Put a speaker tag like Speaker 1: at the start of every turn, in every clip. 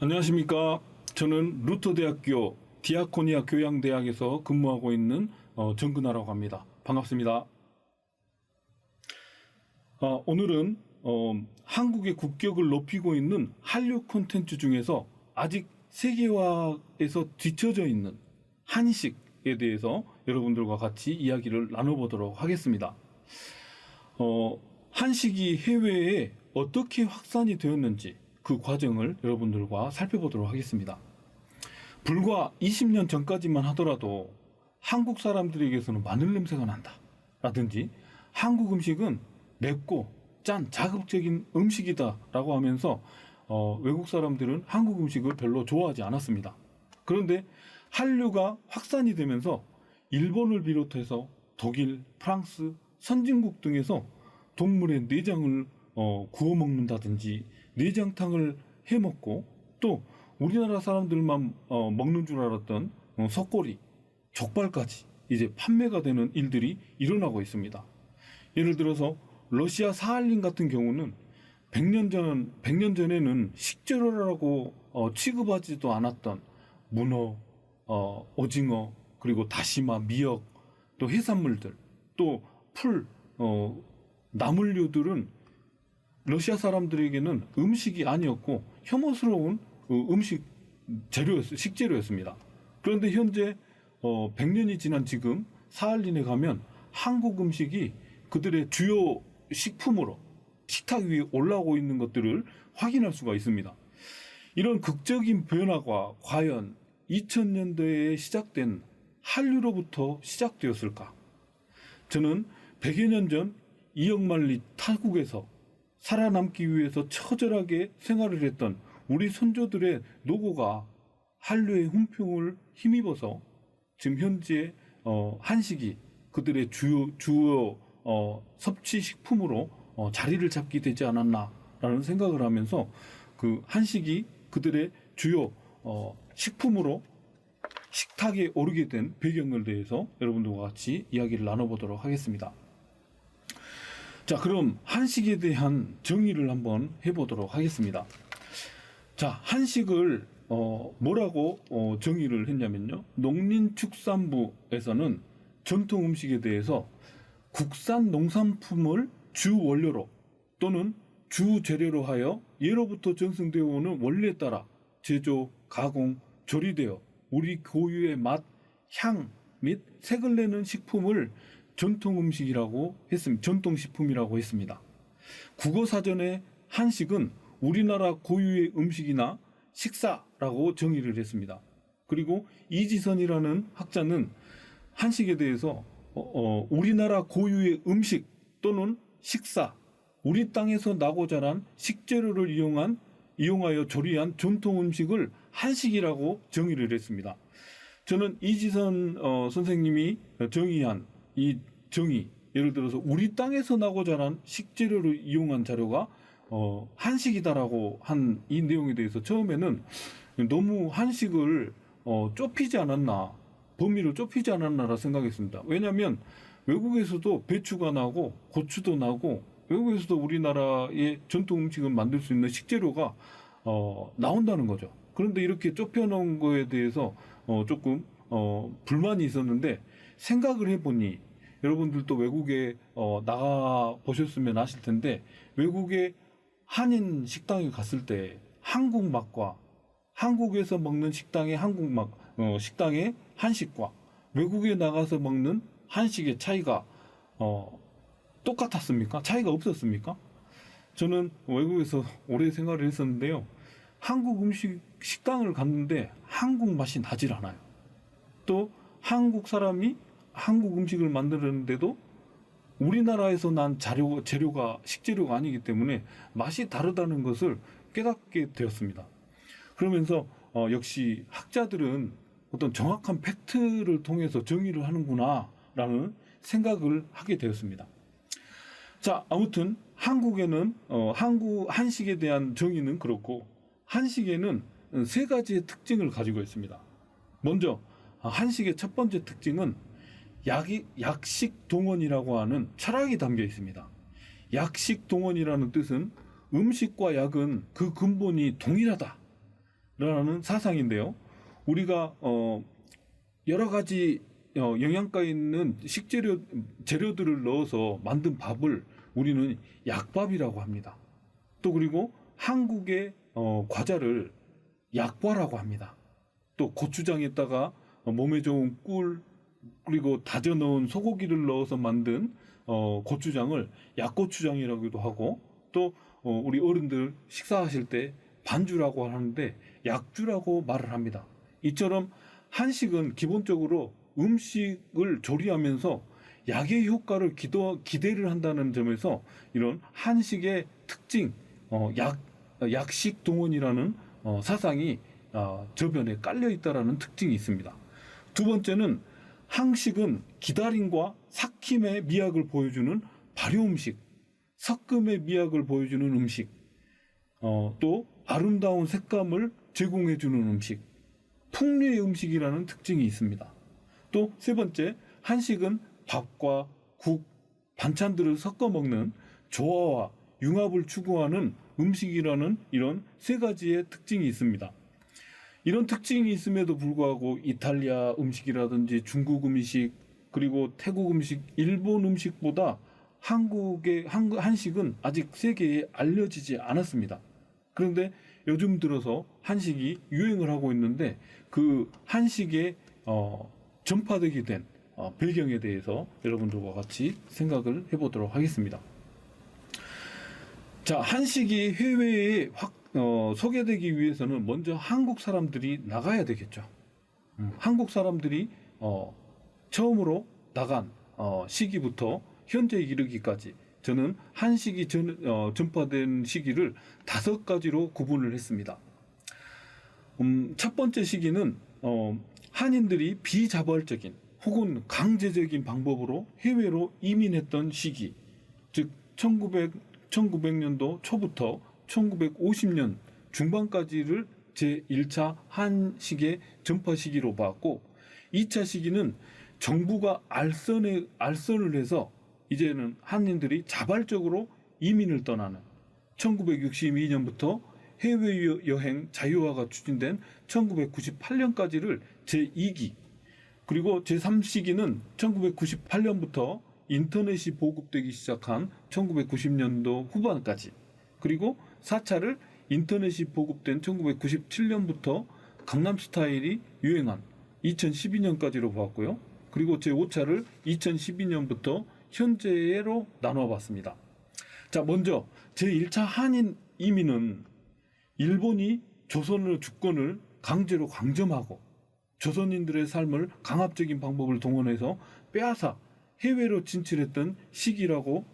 Speaker 1: 안녕하십니까. 저는 루터대학교 디아코니아 교양대학에서 근무하고 있는 정근하라고 합니다. 반갑습니다. 오늘은 한국의 국격을 높이고 있는 한류 콘텐츠 중에서 아직 세계화에서 뒤처져 있는 한식에 대해서 여러분들과 같이 이야기를 나눠보도록 하겠습니다. 한식이 해외에 어떻게 확산이 되었는지 그 과정을 여러분들과 살펴보도록 하겠습니다. 불과 20년 전까지만 하더라도 한국 사람들에게서는 마늘 냄새가 난다 라든지 한국 음식은 맵고 짠 자극적인 음식이다 라고 하면서 외국 사람들은 한국 음식을 별로 좋아하지 않았습니다. 그런데 한류가 확산이 되면서 일본을 비롯해서 독일, 프랑스, 선진국 등에서 동물의 내장을 구워 먹는다든지 내장탕을 해 먹고 또 우리나라 사람들만 먹는 줄 알았던 석고리, 족발까지 이제 판매가 되는 일들이 일어나고 있습니다. 예를 들어서 러시아 사할린 같은 경우는 100년 전에는 식재료라고 취급하지도 않았던 문어, 오징어, 그리고 다시마, 미역, 또 해산물들, 또 풀, 나물류들은 러시아 사람들에게는 음식이 아니었고 혐오스러운 식재료였습니다. 그런데 현재 100년이 지난 지금 사할린에 가면 한국 음식이 그들의 주요 식품으로 식탁 위에 올라오고 있는 것들을 확인할 수가 있습니다. 이런 극적인 변화가 과연 2000년대에 시작된 한류로부터 시작되었을까? 저는 100여 년 전 이역만리 타국에서 살아남기 위해서 처절하게 생활을 했던 우리 선조들의 노고가 한류의 훈풍을 힘입어서 지금 현재 한식이 그들의 주요 섭취 식품으로 자리를 잡게 되지 않았나라는 생각을 하면서 그 한식이 그들의 주요 식품으로 식탁에 오르게 된 배경을 대해서 여러분들과 같이 이야기를 나눠보도록 하겠습니다. 자, 그럼 한식에 대한 정의를 한번 해보도록 하겠습니다. 자, 한식을 뭐라고 정의를 했냐면요. 농林축산부에서는 전통 음식에 대해서 국산 농산품을 주 원료로 또는 주 재료로 하여 예로부터 전승되어 오는 원리에 따라 제조, 가공, 조리되어 우리 고유의 맛, 향 및 색을 내는 식품을 전통음식이라고 했습니다. 전통식품이라고 했습니다. 국어사전에 한식은 우리나라 고유의 음식이나 식사라고 정의를 했습니다. 그리고 이지선이라는 학자는 한식에 대해서 우리나라 고유의 음식 또는 식사, 우리 땅에서 나고 자란 식재료를 이용하여 조리한 전통 음식을 한식이라고 정의를 했습니다. 저는 이지선 선생님이 정의한 이 정의, 예를 들어서 우리 땅에서 나고 자란 식재료를 이용한 자료가 한식이다라고 한 이 내용에 대해서 처음에는 너무 한식을 좁히지 않았나, 범위를 좁히지 않았나라 생각했습니다. 왜냐하면 외국에서도 배추가 나고 고추도 나고 외국에서도 우리나라의 전통 음식을 만들 수 있는 식재료가 나온다는 거죠. 그런데 이렇게 좁혀놓은 거에 대해서 조금 불만이 있었는데 생각을 해보니 여러분들도 외국에 나가 보셨으면 아실 텐데 외국의 한인 식당에 갔을 때 한국 맛과 한국에서 먹는 식당의 한국 맛, 식당의 한식과 외국에 나가서 먹는 한식의 차이가 똑같았습니까? 차이가 없었습니까? 저는 외국에서 오래 생활을 했었는데요. 한국 음식 식당을 갔는데 한국 맛이 나질 않아요. 또 한국 사람이 한국 음식을 만드는데도 우리나라에서 난 식재료가 아니기 때문에 맛이 다르다는 것을 깨닫게 되었습니다. 그러면서 역시 학자들은 어떤 정확한 팩트를 통해서 정의를 하는구나 라는 생각을 하게 되었습니다. 자, 아무튼 한국에는 한식에 대한 정의는 그렇고 한식에는 세 가지의 특징을 가지고 있습니다. 먼저 한식의 첫 번째 특징은 약식 동원이라고 하는 철학이 담겨 있습니다. 약식 동원이라는 뜻은 음식과 약은 그 근본이 동일하다. 사상인데요. 우리가 여러 가지 영양가 있는 재료들을 넣어서 만든 밥을 우리는 약밥이라고 합니다. 또 그리고 한국의 과자를 약과라고 합니다. 또 고추장에다가 몸에 좋은 꿀 그리고 다져 넣은 소고기를 넣어서 만든 고추장을 약고추장이라고도 하고 또 우리 어른들 식사하실 때 반주라고 하는데 약주라고 말을 합니다. 이처럼 한식은 기본적으로 음식을 조리하면서 약의 효과를 기대를 한다는 점에서 이런 한식의 특징, 약식 동원이라는 사상이 저변에 깔려 있다라는 특징이 있습니다. 두 번째는 한식은 기다림과 삭힘의 미학을 보여주는 발효 음식, 섞음의 미학을 보여주는 음식, 또 아름다운 색감을 제공해주는 음식, 풍류의 음식이라는 특징이 있습니다. 또 세 번째, 한식은 밥과 국, 반찬들을 섞어 먹는 조화와 융합을 추구하는 음식이라는 이런 세 가지의 특징이 있습니다. 이런 특징이 있음에도 불구하고 이탈리아 음식이라든지 중국 음식, 그리고 태국 음식, 일본 음식보다 한국의 한식은 아직 세계에 알려지지 않았습니다. 그런데 요즘 들어서 한식이 유행을 하고 있는데 그 한식의 전파되게 된 배경에 대해서 여러분들과 같이 생각을 해보도록 하겠습니다. 자, 한식이 해외에 소개되기 위해서는 먼저 한국 사람들이 나가야 되겠죠. 한국 사람들이 처음으로 나간 시기부터 현재 이르기까지 저는 한식이 전파된 시기를 5가지로 구분을 했습니다. 첫 번째 시기는 한인들이 비자발적인 혹은 강제적인 방법으로 해외로 이민했던 시기, 즉 1900년도 초부터 1950년 중반까지를 제1차 한식의 전파 시기로 봤고, 2차 시기는 정부가 알선을 해서 이제는 한인들이 자발적으로 이민을 떠나는 1962년부터 해외여행 자유화가 추진된 1998년까지를 제2기, 그리고 제3시기는 1998년부터 인터넷이 보급되기 시작한 1990년도 후반까지, 그리고 4차를 인터넷이 보급된 1997년부터 강남스타일이 유행한 2012년까지로 보았고요. 그리고 제5차를 2012년부터 현재로 나눠봤습니다. 자, 먼저 제1차 한인 이민은 일본이 조선의 주권을 강제로 강점하고 조선인들의 삶을 강압적인 방법을 동원해서 빼앗아 해외로 진출했던 시기라고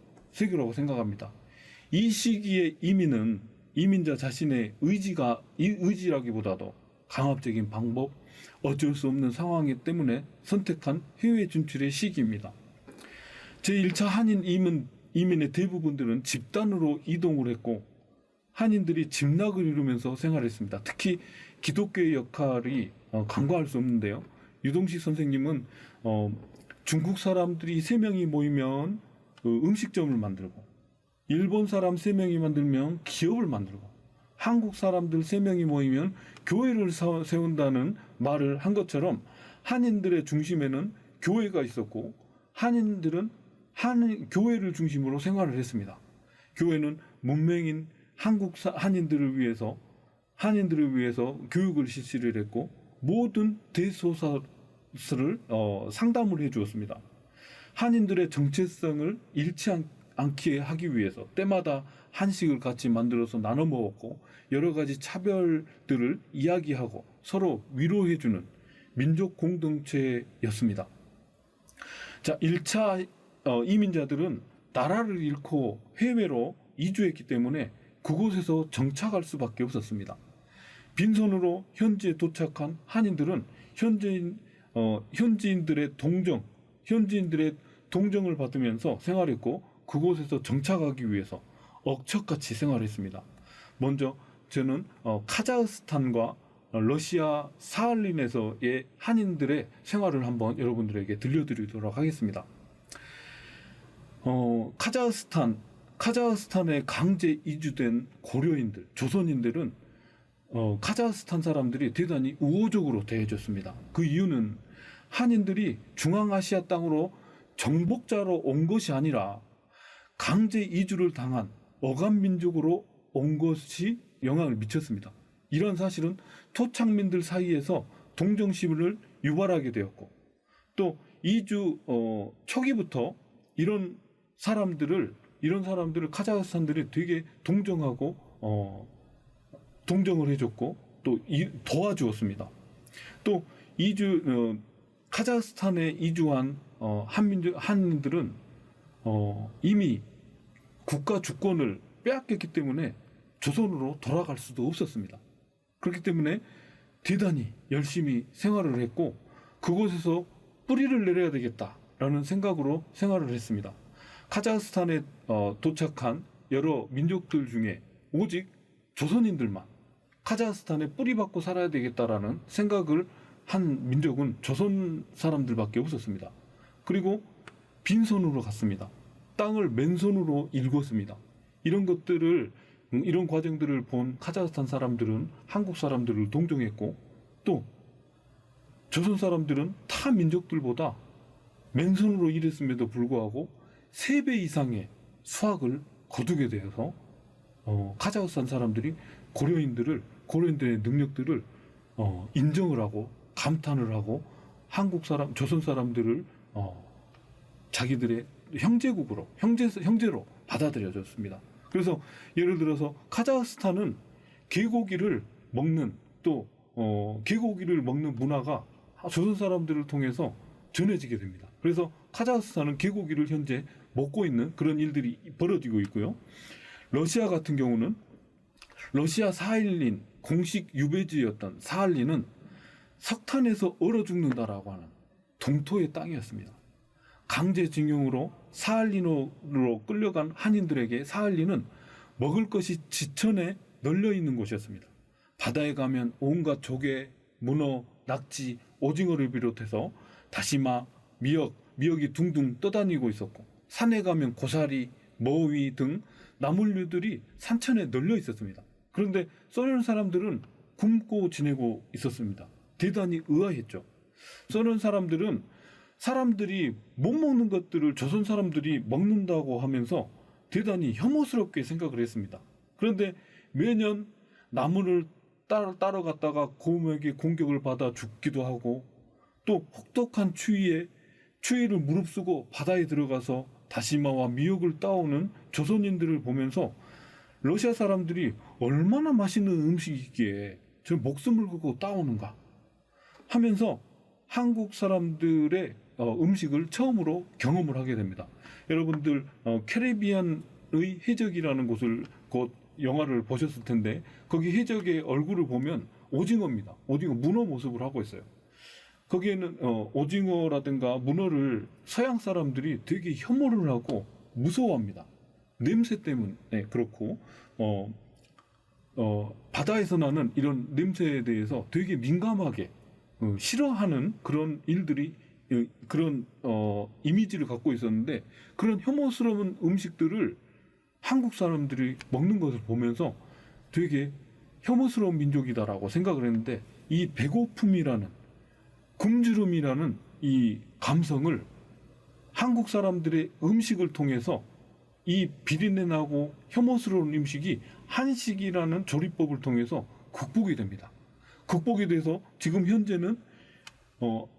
Speaker 1: 생각합니다. 이 시기의 이민은 이민자 자신의 의지라기보다도 강압적인 방법, 어쩔 수 없는 상황이기 때문에 선택한 해외 진출의 시기입니다. 제1차 한인 이민의 대부분들은 집단으로 이동을 했고 한인들이 집락을 이루면서 생활했습니다. 특히 기독교의 역할이 간과할 수 없는데요. 유동식 선생님은 중국 사람들이 3명이 모이면 음식점을 만들고, 일본 사람 3명이 만들면 기업을 만들고, 한국 사람들 3명이 모이면 교회를 세운다는 말을 한 것처럼 한인들의 중심에는 교회가 있었고 한인들은 교회를 중심으로 생활을 했습니다. 교회는 문맹인 한인들을 위해서 교육을 실시를 했고 모든 대소사를 상담을 해주었습니다. 한인들의 정체성을 잃지 않게 하기 위해서 때마다 한식을 같이 만들어서 나눠 먹었고 여러 가지 차별들을 이야기하고 서로 위로해주는 민족 공동체였습니다. 자, 1차 이민자들은 나라를 잃고 해외로 이주했기 때문에 그곳에서 정착할 수밖에 없었습니다. 빈손으로 현지에 도착한 한인들은 현지인들의 동정을 받으면서 생활했고 그곳에서 정착하기 위해서 억척같이 생활했습니다. 먼저 저는 카자흐스탄과 러시아 사할린에서의 한인들의 생활을 한번 여러분들에게 들려드리도록 하겠습니다. 카자흐스탄에 강제 이주된 고려인들, 조선인들은 카자흐스탄 사람들이 대단히 우호적으로 대해줬습니다. 그 이유는 한인들이 중앙아시아 땅으로 정복자로 온 것이 아니라 강제 이주를 당한 어간민족으로 온 것이 영향을 미쳤습니다. 이런 사실은 토착민들 사이에서 동정심을 유발하게 되었고, 또 이주 초기부터 이런 사람들을 카자흐스탄들이 되게 동정하고 동정을 해줬고 또 도와주었습니다. 또 카자흐스탄에 이주한 한인들은 이미 국가 주권을 빼앗겼기 때문에 조선으로 돌아갈 수도 없었습니다. 그렇기 때문에 대단히 열심히 생활을 했고 그곳에서 뿌리를 내려야 되겠다라는 생각으로 생활을 했습니다. 카자흐스탄에 도착한 여러 민족들 중에 오직 조선인들만 카자흐스탄에 뿌리박고 살아야 되겠다라는 생각을 한 민족은 조선 사람들밖에 없었습니다. 그리고 빈손으로 갔습니다. 땅을 맨손으로 일궜습니다. 이런 과정들을 본 카자흐스탄 사람들은 한국 사람들을 동정했고, 또 조선 사람들은 타 민족들보다 맨손으로 일했음에도 불구하고 3배 이상의 수확을 거두게 되어서 카자흐스탄 사람들이 고려인들의 능력들을 인정을 하고 감탄을 하고 조선 사람들을 자기들의 형제로 받아들여졌습니다. 그래서 예를 들어서 카자흐스탄은 개고기를 먹는 문화가 조선 사람들을 통해서 전해지게 됩니다. 그래서 카자흐스탄은 개고기를 현재 먹고 있는 그런 일들이 벌어지고 있고요. 러시아 같은 경우는 러시아 사할린 공식 유배지였던 사할린은 석탄에서 얼어 죽는다라고 하는 동토의 땅이었습니다. 강제징용으로 사할린으로 끌려간 한인들에게 사할린은 먹을 것이 지천에 널려 있는 곳이었습니다. 바다에 가면 온갖 조개, 문어, 낙지, 오징어를 비롯해서 다시마, 미역이 둥둥 떠다니고 있었고, 산에 가면 고사리, 머위 등 나물류들이 산천에 널려 있었습니다. 그런데 소련 사람들은 굶고 지내고 있었습니다. 대단히 의아했죠. 소련 사람들은 사람들이 못 먹는 것들을 조선 사람들이 먹는다고 하면서 대단히 혐오스럽게 생각을 했습니다. 그런데 매년 나무를 따러 갔다가 곰에게 공격을 받아 죽기도 하고, 또 혹독한 추위를 무릅쓰고 바다에 들어가서 다시마와 미역을 따오는 조선인들을 보면서 러시아 사람들이 얼마나 맛있는 음식이기에 저 목숨을 걸고 따오는가 하면서 한국 사람들의 음식을 처음으로 경험을 하게 됩니다. 여러분들 캐리비안의 해적이라는 곳을 곧 영화를 보셨을 텐데, 거기 해적의 얼굴을 보면 오징어입니다. 오징어 문어 모습을 하고 있어요. 거기에는 오징어라든가 문어를 서양 사람들이 되게 혐오를 하고 무서워합니다. 냄새 때문에 그렇고 바다에서 나는 이런 냄새에 대해서 되게 민감하게 싫어하는 그런 일들이 그런 이미지를 갖고 있었는데, 그런 혐오스러운 음식들을 한국 사람들이 먹는 것을 보면서 되게 혐오스러운 민족이다라고 생각을 했는데, 이 배고픔이라는 굶주림이라는 이 감성을 한국 사람들의 음식을 통해서 이 비린내 나고 혐오스러운 음식이 한식이라는 조리법을 통해서 극복이 됩니다. 극복이 돼서 지금 현재는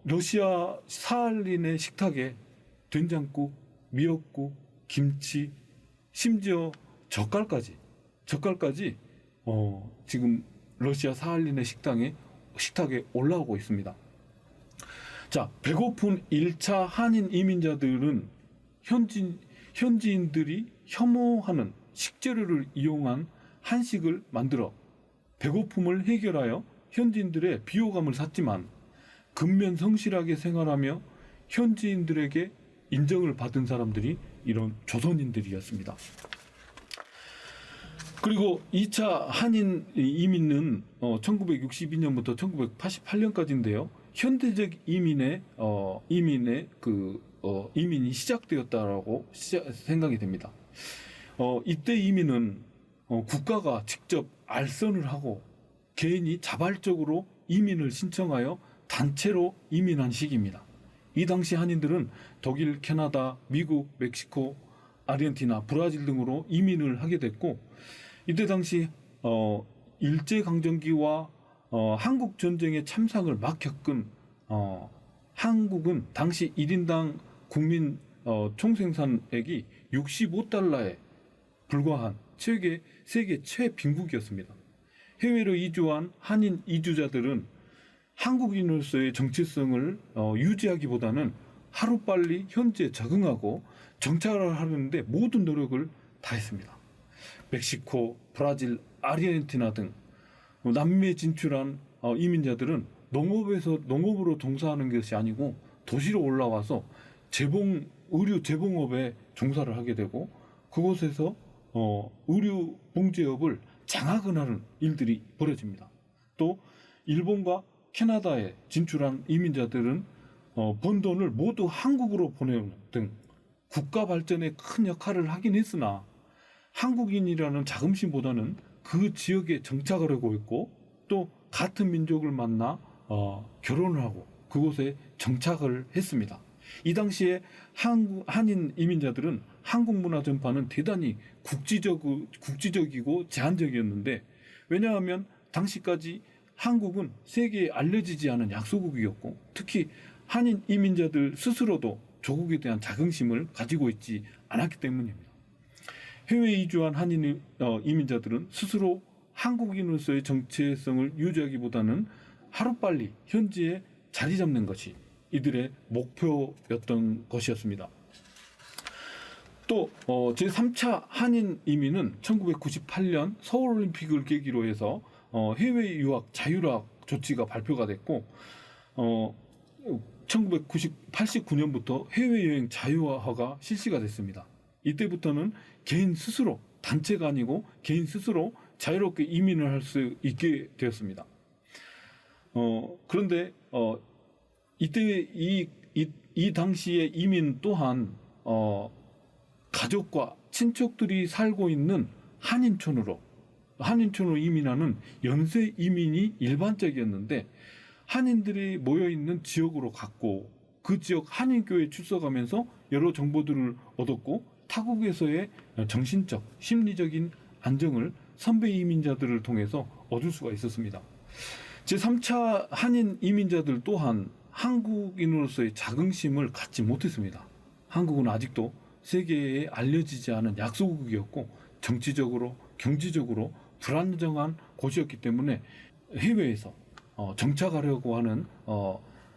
Speaker 1: 러시아 사할린의 식탁에 된장국, 미역국, 김치, 심지어 젓갈까지 지금 러시아 사할린의 식탁에 올라오고 있습니다. 자, 배고픈 1차 한인 이민자들은 현지인들이 혐오하는 식재료를 이용한 한식을 만들어 배고픔을 해결하여 현지인들의 비호감을 샀지만, 근면 성실하게 생활하며 현지인들에게 인정을 받은 사람들이 이런 조선인들이었습니다. 그리고 2차 한인 이민은 1962년부터 1988년까지인데요. 현대적 이민이 시작되었다라고 생각이 됩니다. 이때 이민은 국가가 직접 알선을 하고 개인이 자발적으로 이민을 신청하여 단체로 이민한 시기입니다. 이 당시 한인들은 독일, 캐나다, 미국, 멕시코, 아르헨티나, 브라질 등으로 이민을 하게 됐고, 이때 당시 일제강점기와 한국 전쟁의 참상을 막 겪은 한국은 당시 1인당 국민 총생산액이 65달러에 불과한 세계 최빈국이었습니다. 해외로 이주한 한인 이주자들은 한국인으로서의 정체성을 유지하기보다는 하루빨리 현지에 적응하고 정착을 하려는데 모든 노력을 다했습니다. 멕시코, 브라질, 아르헨티나 등 남미에 진출한 이민자들은 농업으로 종사하는 것이 아니고 도시로 올라와서 의류 제봉업에 종사를 하게 되고, 그곳에서 의류 봉제업을 장악을 하는 일들이 벌어집니다. 또 일본과 캐나다에 진출한 이민자들은 번 돈을 모두 한국으로 보내는 등 국가 발전에 큰 역할을 하긴 했으나, 한국인이라는 자긍심보다는 그 지역에 정착을 하고 있고, 또 같은 민족을 만나 결혼을 하고 그곳에 정착을 했습니다. 이 당시에 한인 이민자들은 한국 문화 전파는 대단히 국지적이고 제한적이었는데, 왜냐하면 당시까지 한국은 세계에 알려지지 않은 약소국이었고, 특히 한인 이민자들 스스로도 조국에 대한 자긍심을 가지고 있지 않았기 때문입니다. 해외에 이주한 한인 이민자들은 스스로 한국인으로서의 정체성을 유지하기보다는 하루빨리 현지에 자리 잡는 것이 이들의 목표였던 것이었습니다. 또 제3차 한인 이민은 1998년 서울올림픽을 계기로 해서 해외 유학 자율학 조치가 발표가 됐고, 1989년부터 해외여행 자유화가 실시가 됐습니다. 이때부터는 개인 스스로, 단체가 아니고 개인 스스로 자유롭게 이민을 할 수 있게 되었습니다. 그런데 이때 이 당시의 이민 또한 가족과 친척들이 살고 있는 한인촌으로 이민하는 연쇄 이민이 일반적이었는데, 한인들이 모여있는 지역으로 갔고 그 지역 한인교회에 출석하면서 여러 정보들을 얻었고, 타국에서의 정신적, 심리적인 안정을 선배 이민자들을 통해서 얻을 수가 있었습니다. 제3차 한인 이민자들 또한 한국인으로서의 자긍심을 갖지 못했습니다. 한국은 아직도 세계에 알려지지 않은 약소국이었고, 정치적으로, 경제적으로 불안정한 곳이었기 때문에 해외에서 정착하려고 하는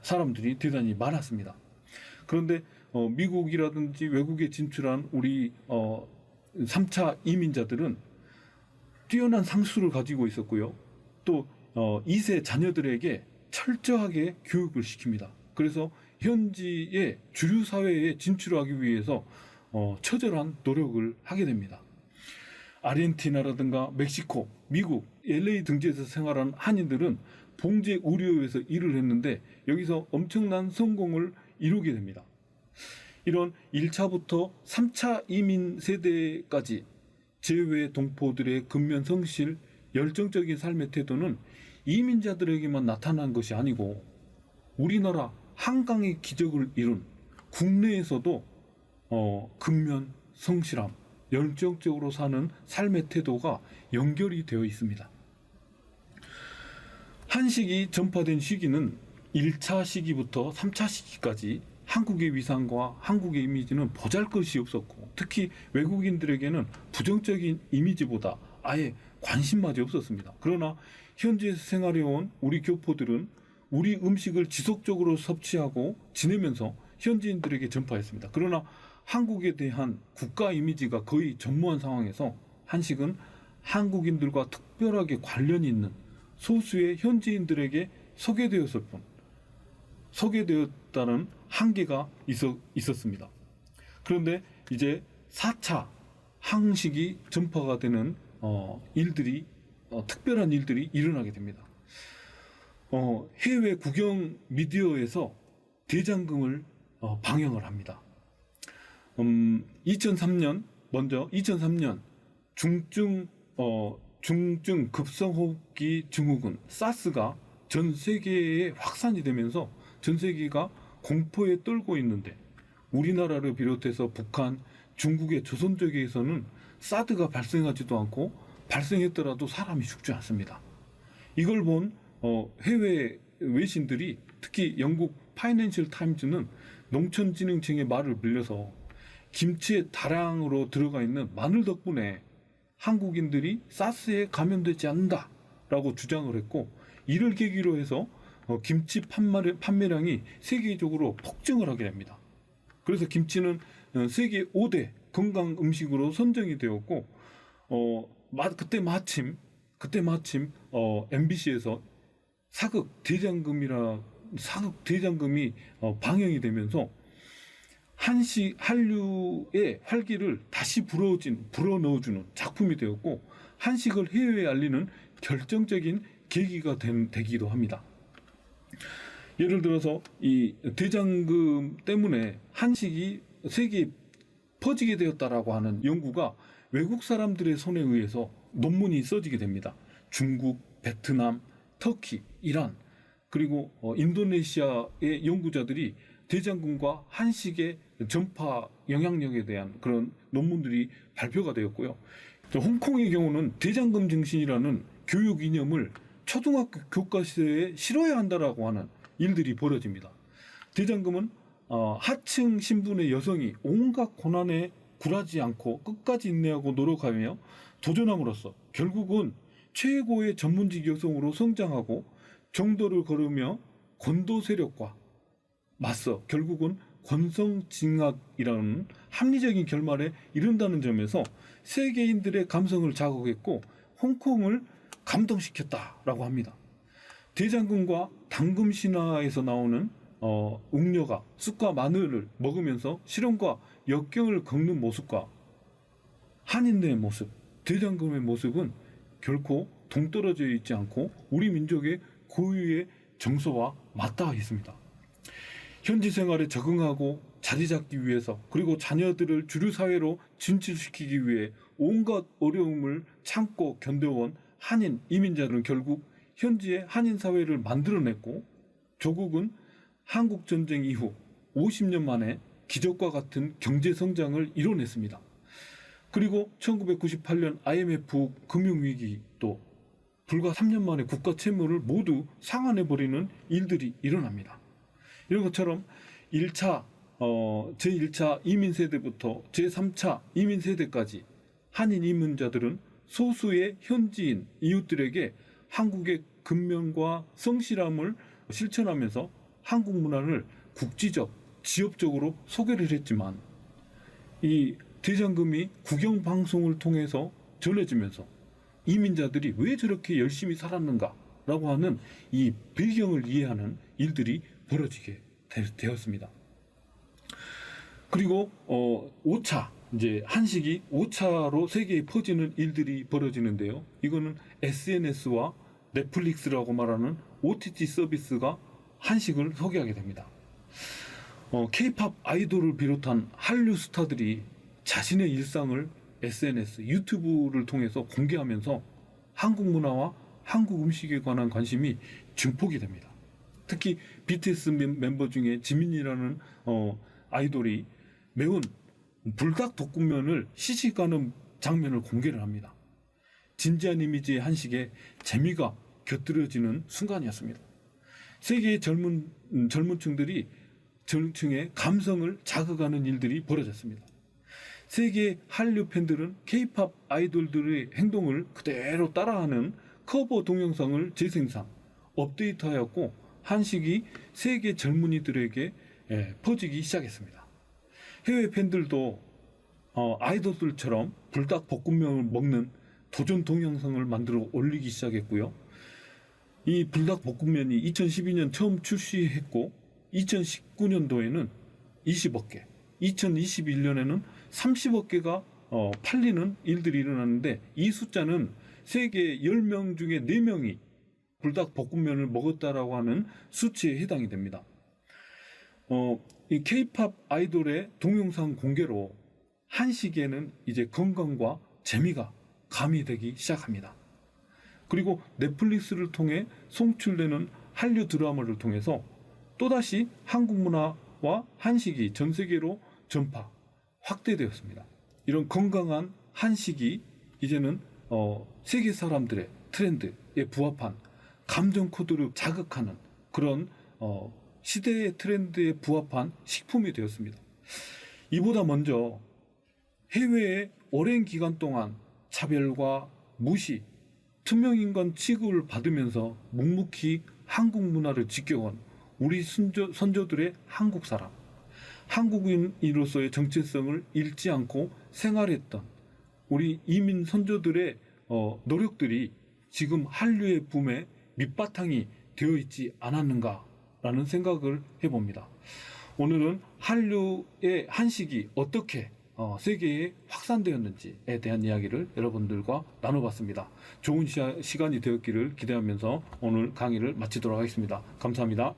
Speaker 1: 사람들이 대단히 많았습니다. 그런데 미국이라든지 외국에 진출한 우리 3차 이민자들은 뛰어난 상수를 가지고 있었고요. 또 2세 자녀들에게 철저하게 교육을 시킵니다. 그래서 현지의 주류 사회에 진출하기 위해서 처절한 노력을 하게 됩니다. 아르헨티나라든가 멕시코, 미국, LA 등지에서 생활한 한인들은 봉제 의료에서 일을 했는데 여기서 엄청난 성공을 이루게 됩니다. 이런 1차부터 3차 이민 세대까지 제외 동포들의 근면 성실, 열정적인 삶의 태도는 이민자들에게만 나타난 것이 아니고 우리나라 한강의 기적을 이룬 국내에서도 근면 성실함, 열정적으로 사는 삶의 태도가 연결이 되어 있습니다. 한식이 전파된 시기는 1차 시기부터 3차 시기까지 한국의 위상과 한국의 이미지는 보잘것이 없었고, 특히 외국인들에게는 부정적인 이미지보다 아예 관심마저 없었습니다. 그러나 현지에서 생활해온 우리 교포들은 우리 음식을 지속적으로 섭취하고 지내면서 현지인들에게 전파했습니다. 그러나 한국에 대한 국가 이미지가 거의 전무한 상황에서 한식은 한국인들과 특별하게 관련이 있는 소수의 현지인들에게 소개되었을 뿐, 소개되었다는 한계가 있었습니다. 그런데 이제 4차 한식이 전파가 되는 특별한 일들이 일어나게 됩니다. 해외 국영 미디어에서 대장금을 방영을 합니다. 2003년 중증 중증 급성호흡기 증후군 사스가 전 세계에 확산이 되면서 전 세계가 공포에 떨고 있는데 우리나라를 비롯해서 북한, 중국의 조선족에서는 사드가 발생하지도 않고 발생했더라도 사람이 죽지 않습니다. 이걸 본 해외 외신들이 특히 영국 파이낸셜 타임즈는 농촌진흥청의 말을 빌려서 김치에 다량으로 들어가 있는 마늘 덕분에 한국인들이 사스에 감염되지 않는다라고 주장을 했고 이를 계기로 해서 김치 판매량이 세계적으로 폭증을 하게 됩니다. 그래서 김치는 세계 5대 건강 음식으로 선정이 되었고 그때 마침 MBC에서 사극 대장금이 방영이 되면서 한류의 활기를 다시 불어넣어주는 작품이 되었고 한식을 해외에 알리는 결정적인 계기가 되기도 합니다. 예를 들어서 이 대장금 때문에 한식이 세계에 퍼지게 되었다라고 하는 연구가 외국 사람들의 손에 의해서 논문이 써지게 됩니다. 중국, 베트남, 터키, 이란 그리고 인도네시아의 연구자들이 대장금과 한식의 전파 영향력에 대한 그런 논문들이 발표가 되었고요. 홍콩의 경우는 대장금 정신이라는 교육 이념을 초등학교 교과서에 실어야 한다라고 하는 일들이 벌어집니다. 대장금은 하층 신분의 여성이 온갖 고난에 굴하지 않고 끝까지 인내하고 노력하며 도전함으로써 결국은 최고의 전문직 여성으로 성장하고 정도를 걸으며 권도 세력과 맞서 결국은 권성징악이라는 합리적인 결말에 이른다는 점에서 세계인들의 감성을 자극했고 홍콩을 감동시켰다라고 합니다. 대장금과 당금 신화에서 나오는 웅녀가 쑥과 마늘을 먹으면서 실험과 역경을 겪는 모습과 한인의 모습, 대장금의 모습은 결코 동떨어져 있지 않고 우리 민족의 고유의 정서와 맞닿아 있습니다. 현지 생활에 적응하고 자리 잡기 위해서 그리고 자녀들을 주류 사회로 진출시키기 위해 온갖 어려움을 참고 견뎌온 한인 이민자들은 결국 현지의 한인 사회를 만들어냈고 조국은 한국 전쟁 이후 50년 만에 기적과 같은 경제 성장을 이뤄냈습니다. 그리고 1998년 IMF 금융위기도 불과 3년 만에 국가 채무를 모두 상환해버리는 일들이 일어납니다. 이런 것처럼 제1차 이민 세대부터 제3차 이민 세대까지 한인 이민자들은 소수의 현지인 이웃들에게 한국의 근면과 성실함을 실천하면서 한국 문화를 국지적, 지역적으로 소개를 했지만 이 대장금이 국영방송을 통해서 전해지면서 이민자들이 왜 저렇게 열심히 살았는가라고 하는 이 배경을 이해하는 일들이 벌어지게 되었습니다. 그리고 5차 이제 한식이 5차로 세계에 퍼지는 일들이 벌어지는데요. 이거는 SNS와 넷플릭스라고 말하는 OTT 서비스가 한식을 소개하게 됩니다. K-팝 아이돌을 비롯한 한류 스타들이 자신의 일상을 SNS, 유튜브를 통해서 공개하면서 한국 문화와 한국 음식에 관한 관심이 증폭이 됩니다. 특히 BTS 멤버 중에 지민이라는 아이돌이 매운 불닭볶음면을 시식하는 장면을 공개를 합니다. 진지한 이미지의 한식에 재미가 곁들여지는 순간이었습니다. 세계의 젊은층들이 전층의 감성을 자극하는 일들이 벌어졌습니다. 세계 한류 팬들은 K-팝 아이돌들의 행동을 그대로 따라하는 커버 동영상을 재생산, 업데이트하였고 한식이 세계 젊은이들에게 퍼지기 시작했습니다. 해외 팬들도 아이돌들처럼 불닭볶음면을 먹는 도전 동영상을 만들어 올리기 시작했고요. 이 불닭볶음면이 2012년 처음 출시했고 2019년도에는 20억 개, 2021년에는 30억 개가 팔리는 일들이 일어났는데 이 숫자는 세계 10명 중에 4명이 불닭볶음면을 먹었다라고 하는 수치에 해당이 됩니다. 이 K-팝 아이돌의 동영상 공개로 한식에는 이제 건강과 재미가 가미되기 시작합니다. 그리고 넷플릭스를 통해 송출되는 한류 드라마를 통해서 또다시 한국 문화와 한식이 전 세계로 전파, 확대되었습니다. 이런 건강한 한식이 이제는 세계 사람들의 트렌드에 부합한 감정 코드를 자극하는 그런 시대의 트렌드에 부합한 식품이 되었습니다. 이보다 먼저 해외에 오랜 기간 동안 차별과 무시, 투명인간 취급을 받으면서 묵묵히 한국 문화를 지켜온 우리 선조들의 한국 사람, 한국인으로서의 정체성을 잃지 않고 생활했던 우리 이민 선조들의 노력들이 지금 한류의 붐의 밑바탕이 되어 있지 않았는가라는 생각을 해봅니다. 오늘은 한류의 한식이 어떻게 세계에 확산되었는지에 대한 이야기를 여러분들과 나눠봤습니다. 좋은 시간이 되었기를 기대하면서 오늘 강의를 마치도록 하겠습니다. 감사합니다.